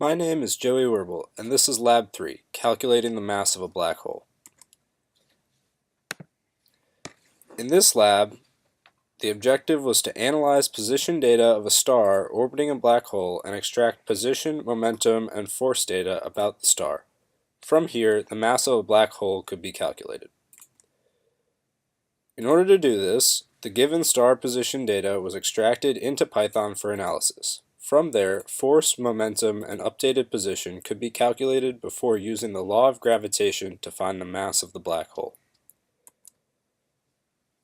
My name is Joey Werble, and this is Lab 3, Calculating the Mass of a Black Hole. In this lab, the objective was to analyze position data of a star orbiting a black hole and extract position, momentum, and force data about the star. From here, the mass of a black hole could be calculated. In order to do this, the given star position data was extracted into Python for analysis. From there, force, momentum, and updated position could be calculated before using the law of gravitation to find the mass of the black hole.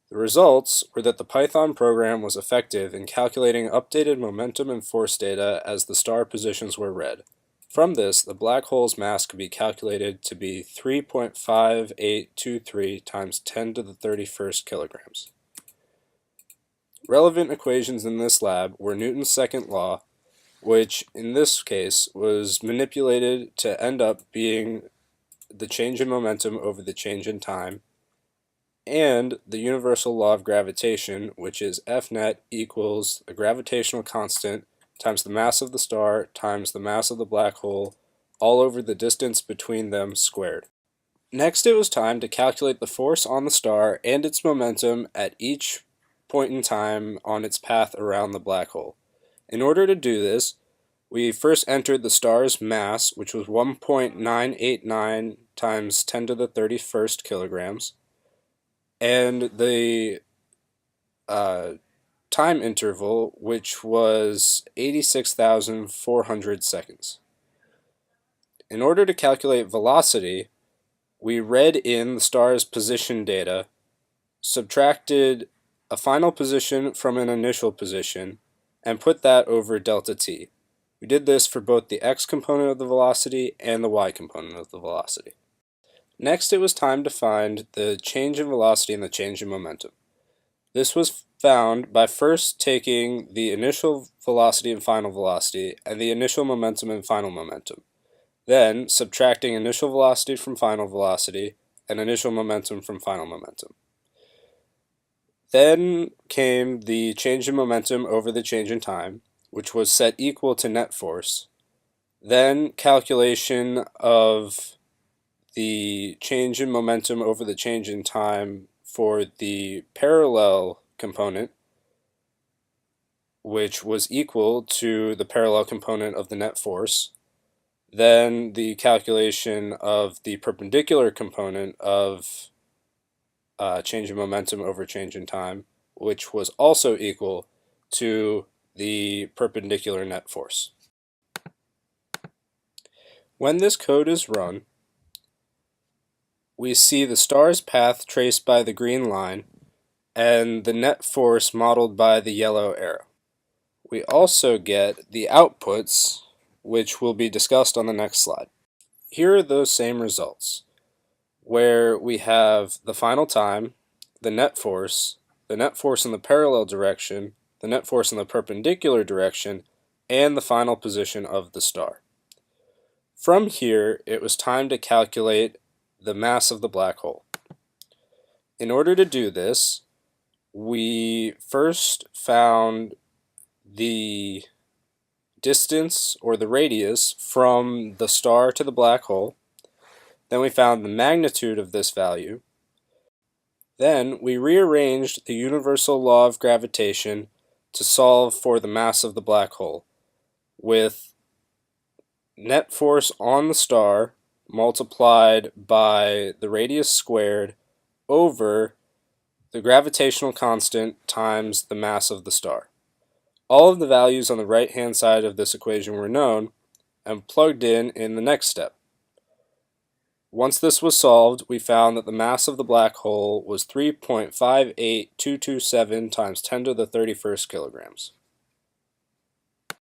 The results were that the Python program was effective in calculating updated momentum and force data as the star positions were read. From this, the black hole's mass could be calculated to be 3.5823 times 10 to the 31st kilograms. Relevant equations in this lab were Newton's second law, which in this case was manipulated to end up being the change in momentum over the change in time, and the universal law of gravitation, which is F net equals a gravitational constant times the mass of the star times the mass of the black hole, all over the distance between them squared. Next, it was time to calculate the force on the star and its momentum at each point in time on its path around the black hole. In order to do this, we first entered the star's mass, which was 1.989 times 10 to the 31st kilograms, and the time interval, which was 86,400 seconds. In order to calculate velocity, we read in the star's position data, subtracted a final position from an initial position, and put that over delta t. We did this for both the x component of the velocity and the y component of the velocity. Next, it was time to find the change in velocity and the change in momentum. This was found by first taking the initial velocity and final velocity and the initial momentum and final momentum, then subtracting initial velocity from final velocity and initial momentum from final momentum. Then came the change in momentum over the change in time, which was set equal to net force, then calculation of the change in momentum over the change in time for the parallel component, which was equal to the parallel component of the net force, then the calculation of the perpendicular component of change in momentum over change in time, which was also equal to the perpendicular net force. When this code is run, we see the star's path traced by the green line and the net force modeled by the yellow arrow. We also get the outputs, which will be discussed on the next slide. Here are those same results, where we have the final time, the net force in the parallel direction, the net force in the perpendicular direction, and the final position of the star. From here, it was time to calculate the mass of the black hole. In order to do this, we first found the distance or the radius from the star to the black hole. Then we found the magnitude of this value. Then we rearranged the universal law of gravitation to solve for the mass of the black hole, with net force on the star multiplied by the radius squared over the gravitational constant times the mass of the star. All of the values on the right-hand side of this equation were known and plugged in the next step. Once this was solved, we found that the mass of the black hole was 3.58227 times 10 to the 31st kilograms.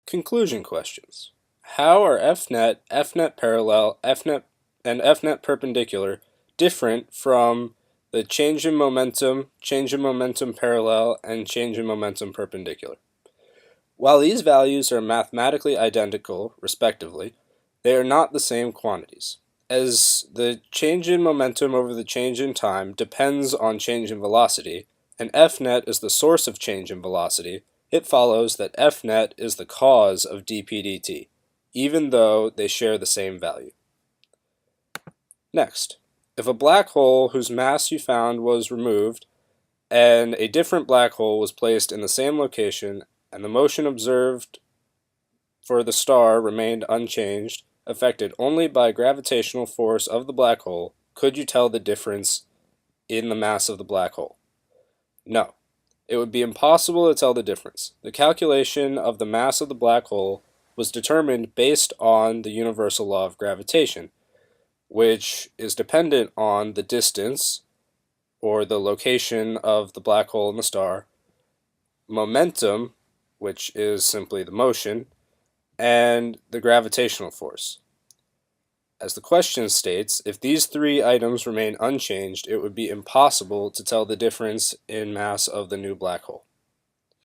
Conclusion questions. How are FNet, FNet parallel, FNet, and FNet perpendicular different from the change in momentum parallel, and change in momentum perpendicular? While these values are mathematically identical, respectively, they are not the same quantities. As the change in momentum over the change in time depends on change in velocity, and FNet is the source of change in velocity, it follows that FNet is the cause of dp dt. even though they share the same value. Next, if a black hole whose mass you found was removed and a different black hole was placed in the same location and the motion observed for the star remained unchanged, affected only by gravitational force of the black hole, could you tell the difference in the mass of the black hole? No. It would be impossible to tell the difference. The calculation of the mass of the black hole was determined based on the universal law of gravitation, which is dependent on the distance, or the location of the black hole in the star, momentum, which is simply the motion, and the gravitational force. As the question states, if these three items remain unchanged, it would be impossible to tell the difference in mass of the new black hole.